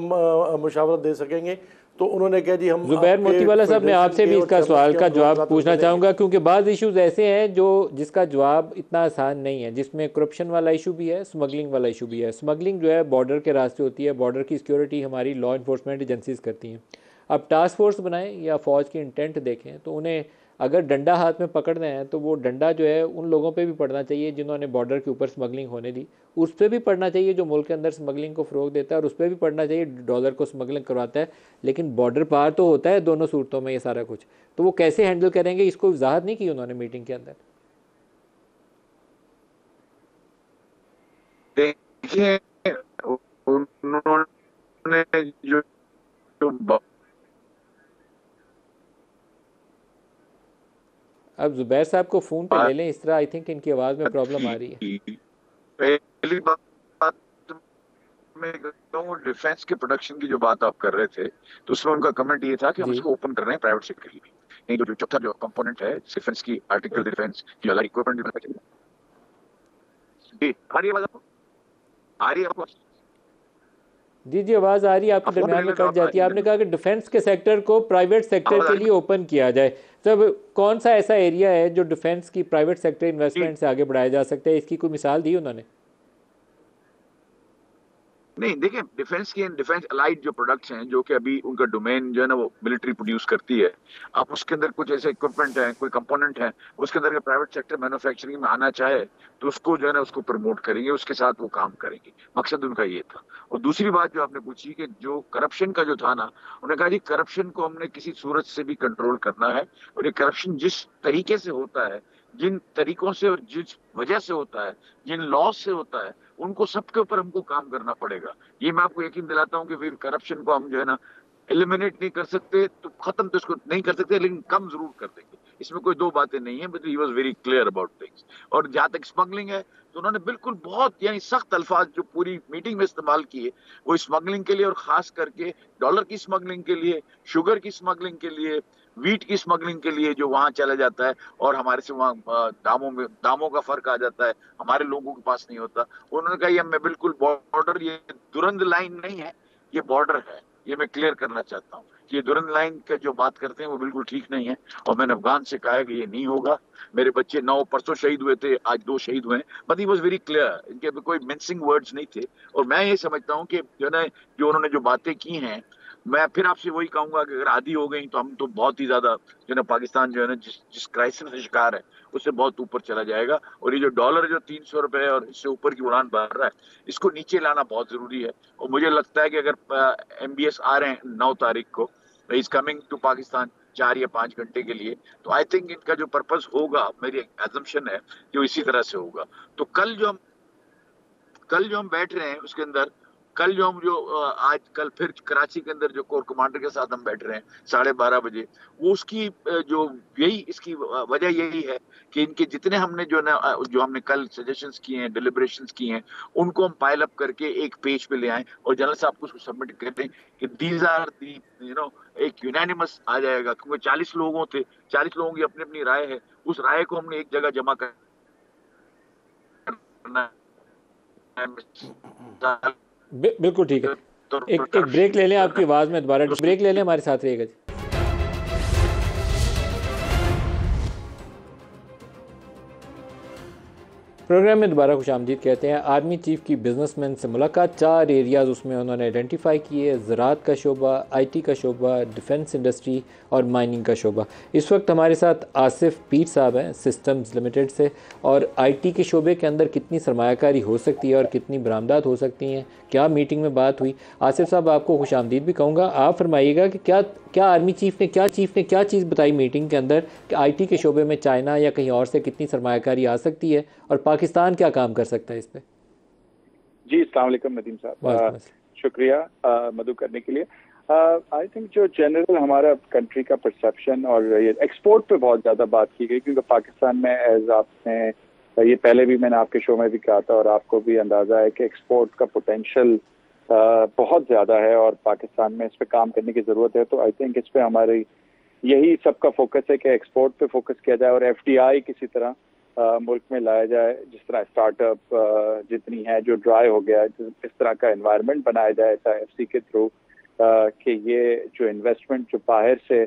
Speaker 2: मुशावरत दे सकेंगे। तो उन्होंने कहा जी हम
Speaker 1: ज़ुबैर मोतीवाला साहब, मैं आपसे भी इसका सवाल का जवाब पूछना चाहूँगा, क्योंकि बाज़ इशूज़ ऐसे हैं जो जिसका जवाब इतना आसान नहीं है, जिसमें करप्शन वाला इशू भी है, स्मगलिंग वाला इशू भी है। स्मगलिंग जो है बॉर्डर के रास्ते होती है, बॉर्डर की सिक्योरिटी हमारी लॉ इन्फोर्समेंट एजेंसीज करती हैं। अब टास्क फोर्स बनाएं या फ़ौज की इंटेंट देखें तो उन्हें अगर डंडा हाथ में पकड़ना है तो वो डंडा जो है उन लोगों पे भी पड़ना चाहिए जिन्होंने बॉर्डर के ऊपर स्मगलिंग होने दी, उस पर भी पड़ना चाहिए जो मुल्क के अंदर स्मगलिंग को फ़रोग देता है, और उस पर भी पड़ना चाहिए डॉलर को स्मगलिंग करवाता है। लेकिन बॉर्डर पार तो होता है दोनों सूरतों में ये सारा कुछ, तो वो कैसे हैंडल करेंगे, इसको वजाहत नहीं की उन्होंने मीटिंग के अंदर?
Speaker 3: देखिए, उन्होंने जो
Speaker 1: अब जुबैर साहब को फ़ोन पे ले लें, इस तरह आई थिंक इनकी आवाज़ में प्रॉब्लम आ रही है।
Speaker 3: पहली बात मैं कहूँ, डिफेंस के प्रोडक्शन की जो बात आप कर रहे थे, तो उसमें उनका कमेंट ये था कि हम
Speaker 1: जी
Speaker 3: इसको ओपन कर रहे हैं प्राइवेट सेक्टर के लिए। नहीं, जो चौथा जो कंपोनेंट है डिफेंस की, आर्टिकल डिफेंस की अलग इक्विपमेंट जी, आ रही है आवाज आपको? आ रही है आपको?
Speaker 1: जी जी आवाज़ आ रही है, आपके
Speaker 3: आप फोन पे ले
Speaker 1: दरमियान में
Speaker 3: लें तो
Speaker 1: कट
Speaker 3: आप आ
Speaker 1: जाती है।
Speaker 3: रही
Speaker 1: आपने
Speaker 3: है।
Speaker 1: कहा कि डिफेंस के सेक्टर को प्राइवेट सेक्टर
Speaker 3: आवाज आ
Speaker 1: के
Speaker 3: रही
Speaker 1: लिए ओपन किया जाए। तब कौन सा ऐसा एरिया है जो डिफेंस की प्राइवेट सेक्टर
Speaker 3: है?
Speaker 1: इन्वेस्टमेंट से आगे बढ़ाया जा सकता है? इसकी कोई मिसाल दी उन्होंने?
Speaker 3: नहीं, देखिए, डिफेंस की डिफेंस अलाइड जो प्रोडक्ट्स हैं, जो कि अभी उनका डोमेन जो है ना वो मिलिट्री प्रोड्यूस करती है, आप उसके अंदर कुछ ऐसे इक्विपमेंट है, कोई कंपोनेंट है, उसके अंदर प्राइवेट सेक्टर मैन्युफैक्चरिंग में आना चाहे तो उसको जो है ना उसको प्रमोट करेंगे, उसके साथ वो काम करेंगे। मकसद उनका ये था। और दूसरी बात जो आपने पूछी कि जो करप्शन का जो था ना, उन्होंने कहा जी करप्शन को हमने किसी सूरत से भी कंट्रोल करना है, और ये करप्शन जिस तरीके से होता है, जिन तरीकों से और जिस वजह से होता है, जिन लॉस से होता है, उनको सबके ऊपर हमको काम करना पड़ेगा। ये मैं आपको यकीन दिलाता हूँ कि फिर करप्शन को हम जो है ना एलिमिनेट नहीं कर सकते, तो खत्म तो इसको नहीं कर सकते, लेकिन कम जरूर कर देंगे। इसमें कोई दो बातें नहीं है, but he was very clear about things. और जहां तक स्मगलिंग है, तो उन्होंने बिल्कुल बहुत यानी सख्त अल्फाज जो पूरी मीटिंग में इस्तेमाल किए, वो स्मगलिंग के लिए और खास करके डॉलर की स्मगलिंग के लिए, शुगर की स्मगलिंग के लिए, वीट की स्मगलिंग के लिए जो वहां चला जाता है और हमारे से वहां दामों का फर्क आ जाता है, हमारे लोगों के पास नहीं होता। उन्होंने कहा ये मैं बिल्कुल बॉर्डर, ये दुरंद लाइन नहीं है, ये बॉर्डर है। ये मैं क्लियर करना चाहता हूँ कि ये दुरंद लाइन का जो बात करते हैं वो बिल्कुल ठीक नहीं है, और मैंने अफगान से कहा है कि ये नहीं होगा। मेरे बच्चे 9 परसों शहीद हुए थे, आज 2 शहीद हुए हैं, but he was very clear, इनके भी कोई मिंसिंग वर्ड्स नहीं थे। और मैं ये समझता हूँ कि जो है जो उन्होंने जो बातें की हैं, मैं फिर आपसे वही कहूंगा कि अगर आधी हो गई तो हम तो बहुत ही ज्यादा जो है पाकिस्तान जो है ना जिस जिस क्राइसिस का शिकार है उससे बहुत ऊपर चला जाएगा। और ये जो डॉलर जो 300 रुपए और इससे ऊपर की उड़ान भर रहा है, इसको नीचे लाना बहुत जरूरी है। और मुझे लगता है कि अगर MBS आ रहे हैं 9 तारीख को, इज कमिंग टू पाकिस्तान 4 या 5 घंटे के लिए, तो आई थिंक इनका जो पर्पस होगा, मेरी एजम्पशन है कि वो इसी तरह से होगा। तो कल जो हम बैठ रहे हैं उसके अंदर, कल जो हम जो आज कल फिर कराची के अंदर जो कोर कमांडर के साथ हम बैठ रहे हैं 12:30 बजे, वो उसकी जो यही इसकी वजह यही है कि इनके जितने हमने जो हमने कल सजेशंस किए हैं, डिलिब्रेशंस किए हैं, उनको हम पाइल अप करके एक पेज पे ले आए और जनरल साहब को उसको सबमिट कर दें कि दीज आर दी एक यूनानिमस आ जाएगा। क्योंकि 40 लोगों थे, 40 लोगों की अपनी अपनी राय है, उस राय को हमने एक जगह जमा करना है।
Speaker 1: बिल्कुल ठीक है। एक ब्रेक ले लें, आपकी आवाज़ में दोबारा ब्रेक ले लें, हमारे साथ रहिएगा जी। प्रोग्राम में दोबारा खुशामदीद कहते हैं। आर्मी चीफ की बिजनेसमैन से मुलाकात, 4 एरियाज़ उसमें उन्होंने आइडेंटिफाई किए, ज़राअत का शोबा, IT का शोबा, डिफेंस इंडस्ट्री और माइनिंग का शोबा। इस वक्त हमारे साथ आसिफ पीर साहब हैं सिस्टम्स लिमिटेड से, और IT के शोबे के अंदर कितनी सरमायाकारी हो सकती है और कितनी बरामदात हो सकती हैं, क्या मीटिंग में बात हुई। आसिफ साहब, आपको खुशामदीद भी कहूँगा। आप फरमाइएगा कि क्या आर्मी चीफ ने क्या चीज़ बताई मीटिंग के अंदर कि IT के शोबे में चाइना या कहीं और से कितनी सरमायाकारी आ सकती है और पाकिस्तान क्या काम कर सकता है इस पे।
Speaker 5: जी, अस्सलाम वालेकुम नदीम साहब, शुक्रिया मदु करने के लिए। आई थिंक जो जनरल हमारा कंट्री का परसेप्शन और ये एक्सपोर्ट पे बहुत ज़्यादा बात की गई, क्योंकि पाकिस्तान में एज आपने ये पहले भी मैंने आपके शो में भी कहा था और आपको भी अंदाज़ा है कि एक्सपोर्ट का पोटेंशियल बहुत ज़्यादा है और पाकिस्तान में इस पर काम करने की ज़रूरत है। तो आई थिंक इस पर हमारी यही सबका फोकस है कि एक्सपोर्ट पे फोकस किया जाए और FDI किसी तरह मुल्क में लाया जाए, जिस तरह स्टार्टअप जितनी है जो ड्राई हो गया, इस तरह का एनवायरनमेंट बनाया जाए FC के थ्रू, कि ये जो इन्वेस्टमेंट जो बाहर से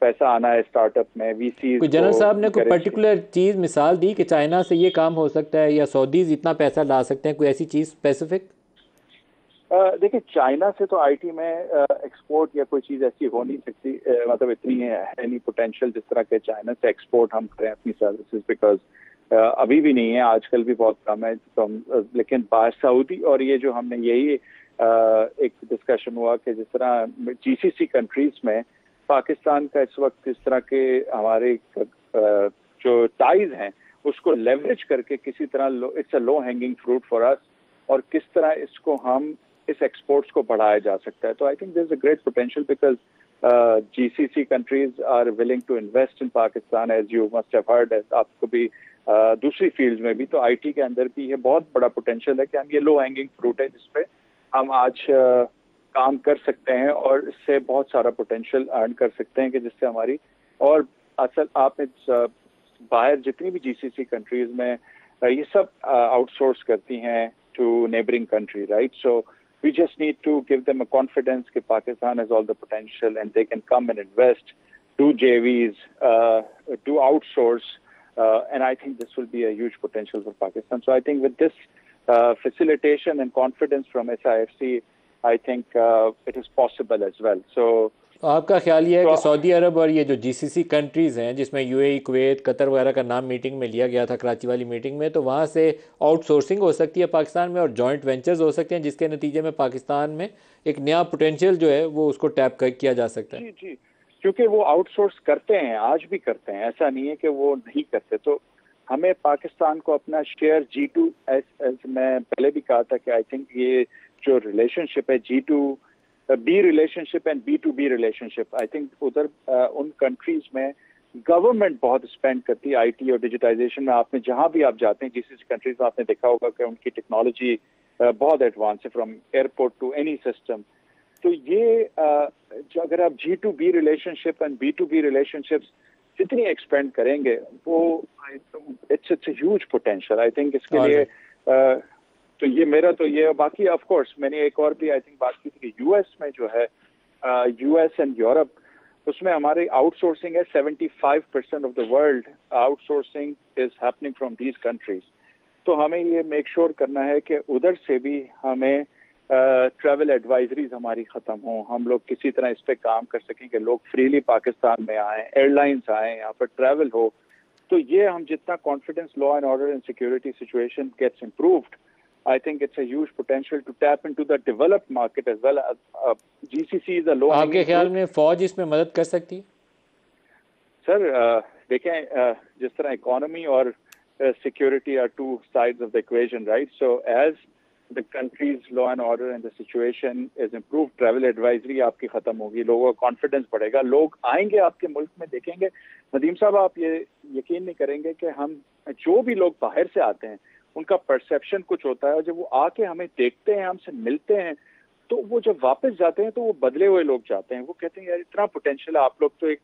Speaker 5: पैसा आना है स्टार्टअप में, VCs
Speaker 1: कोई जनरल साहब ने कोई पर्टिकुलर चीज़ मिसाल दी कि चाइना से ये काम हो सकता है या सऊदीज इतना पैसा ला सकते हैं, कोई ऐसी चीज़ स्पेसिफिक?
Speaker 5: देखिए, चाइना से तो IT में एक्सपोर्ट या कोई चीज़ ऐसी हो नहीं सकती, मतलब इतनी है नहीं पोटेंशियल जिस तरह के चाइना से एक्सपोर्ट हम करें अपनी सर्विसेज, बिकॉज अभी भी नहीं है, आजकल भी बहुत कम है। तो लेकिन सऊदी और ये जो हमने यही एक डिस्कशन हुआ कि जिस तरह GCC कंट्रीज में पाकिस्तान का इस वक्त इस तरह के हमारे जो टाइज हैं उसको लेवरेज करके किसी तरह it's a low hanging fruit for us, और किस तरह इसको हम इस एक्सपोर्ट्स को बढ़ाया जा सकता है। तो I think there is a great potential, because GCC countries are willing to invest in Pakistan, as you must have heard, आपको भी दूसरी फील्ड में भी, तो आईटी के अंदर भी ये बहुत बड़ा पोटेंशियल है कि हम ये लो हैंगिंग फ्रूट है जिसपे हम आज काम कर सकते हैं और इससे बहुत सारा पोटेंशियल अर्न कर सकते हैं कि जिससे हमारी और असल आप बाहर जितनी भी जीसीसी कंट्रीज में ये सब आउटसोर्स करती हैं to neighbouring country, right? So we just need to give them a confidence that Pakistan has all the potential and they can come and invest, do JVs, do outsource, and I think this will be a huge potential for Pakistan. So I think with this facilitation and confidence from SIFC, I think it is possible as well. So
Speaker 1: आपका ख्याल ये है कि Saudi अरब और ये जो GCC countries हैं जिसमें यूएई, कुवैत, कतर वगैरह का नाम मीटिंग में लिया गया था, कराची वाली मीटिंग में, तो वहाँ से आउटसोर्सिंग हो सकती है पाकिस्तान में और जॉइंट वेंचर्स हो सकते हैं जिसके नतीजे में पाकिस्तान में एक नया पोटेंशियल जो है वो उसको टैप किया जा सकता है?
Speaker 5: जी, क्योंकि वो आउटसोर्स करते हैं, आज भी करते हैं, ऐसा नहीं है कि वो नहीं करते। तो हमें पाकिस्तान को अपना शेयर G2, एस मैं पहले भी कहा था कि आई थिंक ये जो रिलेशनशिप है G2B relationship and B2B relationship, I think उधर उन कंट्रीज में गवर्नमेंट बहुत स्पेंड करती है आईटी और डिजिटाइजेशन में। आपने जहां भी आप जाते हैं जिस कंट्रीज में आपने देखा होगा कि उनकी टेक्नोलॉजी बहुत एडवांस है, from airport to any system. तो ये जो अगर आप G2B relationship and B2B relationships जितनी एक्सपेंड करेंगे वो it's huge potential I think. इसके लिए तो ये मेरा तो ये, बाकी ऑफ कोर्स मैंने एक और भी आई थिंक बात की थी कि यूएस में जो है यूएस एंड यूरोप, उसमें हमारी आउटसोर्सिंग है 75% of the world outsourcing is happening from these countries. तो हमें ये मेक श्योर करना है कि उधर से भी हमें ट्रैवल एडवाइजरीज हमारी ख़त्म हो, हम लोग किसी तरह इस पे काम कर सकें कि लोग फ्रीली पाकिस्तान में आएँ, एयरलाइंस आएँ, यहाँ पर ट्रैवल हो। तो ये हम जितना confidence law and order and security situation gets improved, I think it's a huge potential to tap into the developed market as well. GCC is a low.
Speaker 1: आपके ख्याल में फौज इसमें मदद कर सकती है?
Speaker 5: सर देखें, जिस तरह इकोनॉमी और security are two sides of the equation, right? So as the country's law and order and the situation is improve, travel advisory आपकी खत्म होगी, लोगों का कॉन्फिडेंस बढ़ेगा, लोग आएंगे आपके मुल्क में, देखेंगे। नदीम साहब, आप ये यकीन नहीं करेंगे कि हम जो भी लोग बाहर से आते हैं उनका परसेप्शन कुछ होता है, और जब वो आके हमें देखते हैं, हमसे मिलते हैं, तो वो जब वापस जाते हैं तो वो बदले हुए लोग जाते हैं। वो कहते हैं यार इतना पोटेंशियल है, आप लोग तो एक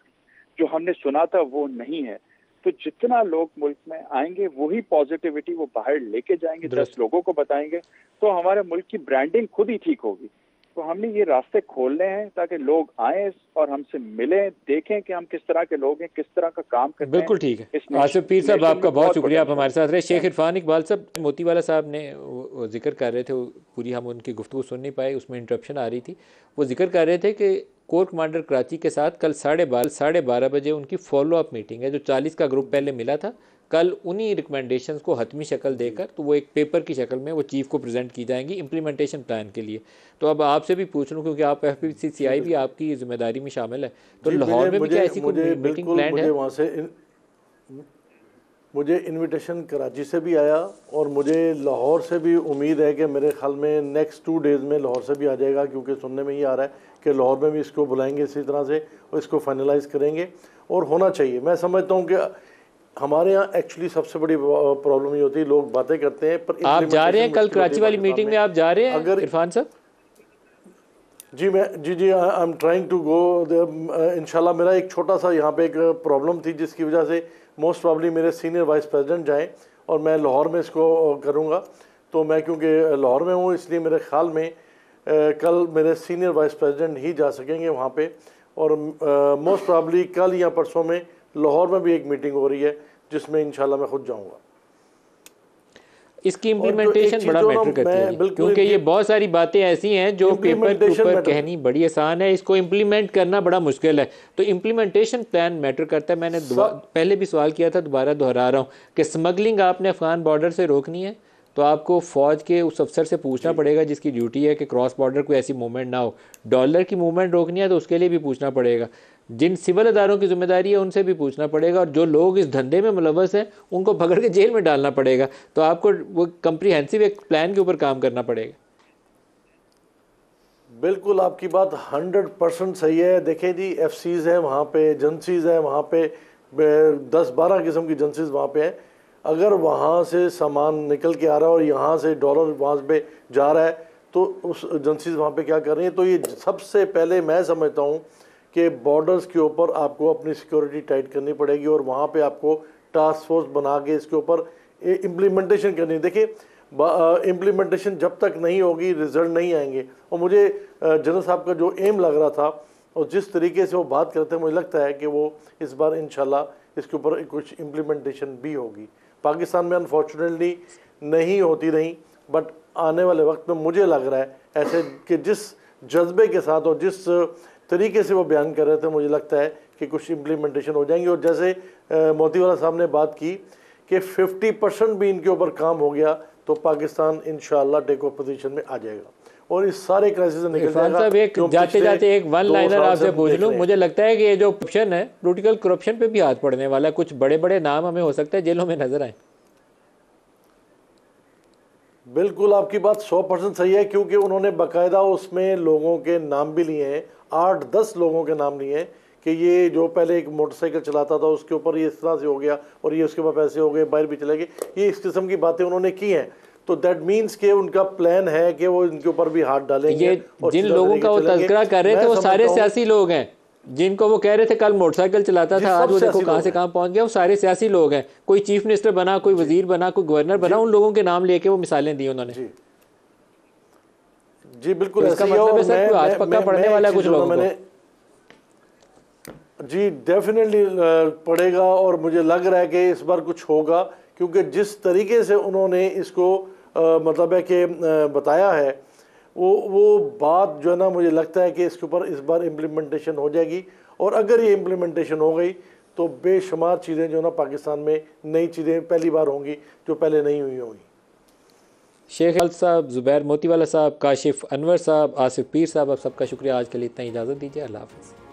Speaker 5: जो हमने सुना था वो नहीं है। तो जितना लोग मुल्क में आएंगे वही पॉजिटिविटी वो बाहर लेके जाएंगे, 10 लोगों को बताएंगे, तो हमारे मुल्क की ब्रांडिंग खुद ही ठीक होगी। तो हमने ये रास्ते खोलने हैं ताकि लोग आएं और हमसे मिलें, देखें कि हम किस तरह के लोग हैं, किस तरह का काम करते हैं।
Speaker 1: बिल्कुल ठीक है। आसिफ पीर साहब, आपका बहुत शुक्रिया, आप हमारे साथ रहे। शेख इरफान इकबाल साहब, मोतीवाला साहब ने जिक्र कर रहे थे, पूरी हम उनकी गुफ्तगू सुन नहीं पाए, उसमें इंटरप्शन आ रही थी। वो जिक्र कर रहे थे कि कोर कमांडर कराची के साथ कल 12:30 बजे उनकी फॉलोअप मीटिंग है। जो 40 का ग्रुप पहले मिला था, कल उन्हीं रिकमेंडेशंस को हतमी शक्ल देकर, तो वो एक पेपर की शक्ल में वो चीफ को प्रेजेंट की जाएंगी इम्प्लीमेंटेशन प्लान के लिए। तो अब आपसे भी पूछ लूँ, क्योंकि आप FPCCI भी आपकी जिम्मेदारी में शामिल है, तो लाहौर में भी क्या ऐसी कोई मीटिंग प्लान है?
Speaker 2: वहाँ से मुझे इनविटेशन कराची से भी आया और मुझे लाहौर से भी उम्मीद है कि मेरे ख्याल में नेक्स्ट 2 डेज़ में लाहौर से भी आ जाएगा, क्योंकि सुनने में ही आ रहा है कि लाहौर में भी इसको बुलाएंगे इसी तरह से और इसको फाइनलाइज करेंगे। और होना चाहिए। मैं समझता हूँ कि हमारे यहाँ एक्चुअली सबसे बड़ी प्रॉब्लम ये होती है, लोग बातें करते हैं पर
Speaker 1: आप जा रहे हैं कल कराची वाली मीटिंग में, आप जा रहे हैं अगर इरफान साहब?
Speaker 2: जी I am trying to go इंशाल्लाह। मेरा एक छोटा सा यहाँ पे एक प्रॉब्लम थी जिसकी वजह से मोस्ट प्रॉब्ली मेरे सीनियर वाइस प्रेसिडेंट जाएँ और मैं लाहौर में इसको करूँगा। तो मैं क्योंकि लाहौर में हूँ इसलिए मेरे ख्याल में कल मेरे सीनियर वाइस प्रेसिडेंट ही जा सकेंगे वहाँ पे। और मोस्ट प्रॉब्ली कल या परसों में लाहौर में भी एक मीटिंग हो रही है जिसमें इंशाल्लाह मैं खुद जाऊँगा।
Speaker 1: इसकी इम्प्लीमेंटेशन बड़ा मैटर करती है, क्योंकि ये बहुत सारी बातें ऐसी हैं जो पेपर के ऊपर कहनी बड़ी आसान है, इसको इम्प्लीमेंट करना बड़ा मुश्किल है। तो इम्प्लीमेंटेशन प्लान मैटर करता है। मैंने पहले भी सवाल किया था, दोबारा दोहरा रहा हूँ कि स्मगलिंग आपने अफगान बॉर्डर से रोकनी है तो आपको फ़ौज के उस अफसर से पूछना पड़ेगा जिसकी ड्यूटी है कि क्रॉस बॉर्डर कोई ऐसी मूवमेंट ना हो। डॉलर की मूवमेंट रोकनी है तो उसके लिए भी पूछना पड़ेगा। जिन सिविल अदारों की जिम्मेदारी है उनसे भी पूछना पड़ेगा, और जो लोग इस धंधे में मुलव्वस हैं उनको पकड़ के जेल में डालना पड़ेगा। तो आपको वो कम्प्रीहेंसिव एक प्लान के ऊपर काम करना पड़ेगा।
Speaker 2: बिल्कुल आपकी बात 100% सही है। देखें जी, एफसीज है वहाँ पे, एजेंसीज है वहाँ पे, 10-12 किस्म की एजेंसीज वहाँ पे हैं। अगर वहाँ से सामान निकल के आ रहा है और यहाँ से डॉलर वहाँ पे जा रहा है तो उस एजेंसीज वहाँ पे क्या कर रही हैं? तो ये सबसे पहले मैं समझता हूँ कि बॉर्डर्स के ऊपर आपको अपनी सिक्योरिटी टाइट करनी पड़ेगी और वहाँ पे आपको टास्क फोर्स बना के इसके ऊपर इम्प्लीमेंटेशन करनी। देखिए, इम्प्लीमेंटेशन जब तक नहीं होगी रिजल्ट नहीं आएंगे। और मुझे जनरल साहब का जो एम लग रहा था और जिस तरीके से वो बात करते हैं, मुझे लगता है कि वो इस बार इंशाल्लाह इसके ऊपर कुछ इम्प्लीमेंटेशन भी होगी। पाकिस्तान में अनफॉर्चुनेटली नहीं होती रही, बट आने वाले वक्त में मुझे लग रहा है ऐसे कि जिस जज्बे के साथ और जिस तरीके से वो बयान कर रहे थे, मुझे लगता है कि कुछ इम्प्लीमेंटेशन हो जाएंगी। और जैसे मोतीवाला साहब ने बात की कि 50% भी इनके ऊपर काम हो गया तो पाकिस्तान इंशाअल्लाह टेक ऑफ पोजीशन में आ जाएगा और इस सारे क्राइसिस से निकल जाएगा।
Speaker 1: साहब, एक जाते जाते एक वन लाइनर आपसे पूछ लूं, मुझे लगता है कि ये जो करप्शन है, पॉलिटिकल करप्शन पे भी हाथ पड़ने वाला, कुछ बड़े बड़े नाम हमें हो सकता है जेलों में नजर आए।
Speaker 2: बिल्कुल आपकी बात 100% सही है, क्योंकि उन्होंने बाकायदा उसमें लोगों के नाम भी लिए हैं, 8-10 लोगों के नाम लिए हैं कि ये जो पहले एक मोटरसाइकिल चलाता था उसके ऊपर ये इस तरह से हो गया और ये उसके बाद पैसे हो गए, बाहर भी चले गए, ये इस किस्म की बातें उन्होंने की हैं। तो दैट मीन्स कि उनका प्लान है कि वो इनके ऊपर भी हाथ डालेंगे।
Speaker 1: ये जिन लोगों का वो तज़किरा कर रहे थे वो सारे सियासी लोग हैं, जिनको वो कह रहे थे कल मोटरसाइकिल चलाता था, आज वो देखो कहाँ से कहाँ पहुंच गया, वो सारे सियासी लोग हैं। कोई चीफ मिनिस्टर बना, कोई वजीर बना, कोई गवर्नर बना, उन लोगों के नाम लेके वो मिसालें दी उन्होंने।
Speaker 2: जी बिल्कुल,
Speaker 1: इसका मतलब है सर आज पक्का पड़ने वाला है कुछ लोगों को।
Speaker 2: जी डेफिनेटली पड़ेगा और मुझे लग रहा है कि इस बार कुछ होगा, क्योंकि जिस तरीके से उन्होंने इसको मतलब है कि बताया है, वो बात जो है ना, मुझे लगता है कि इसके ऊपर इस बार इम्प्लीमेंटेशन हो जाएगी। और अगर ये इम्प्लीमेंटेशन हो गई तो बेशुमार चीज़ें जो ना पाकिस्तान में नई चीज़ें पहली बार होंगी जो पहले नहीं हुई होंगी।
Speaker 1: शेख अल साहब, ज़ुबैर मोतीवाला साहब, काशिफ अनवर साहब, आसिफ पीर साहब, आप सबका शुक्रिया। आज के लिए इतना इजाज़त दीजिए। अल्लाह हाफ़िज़।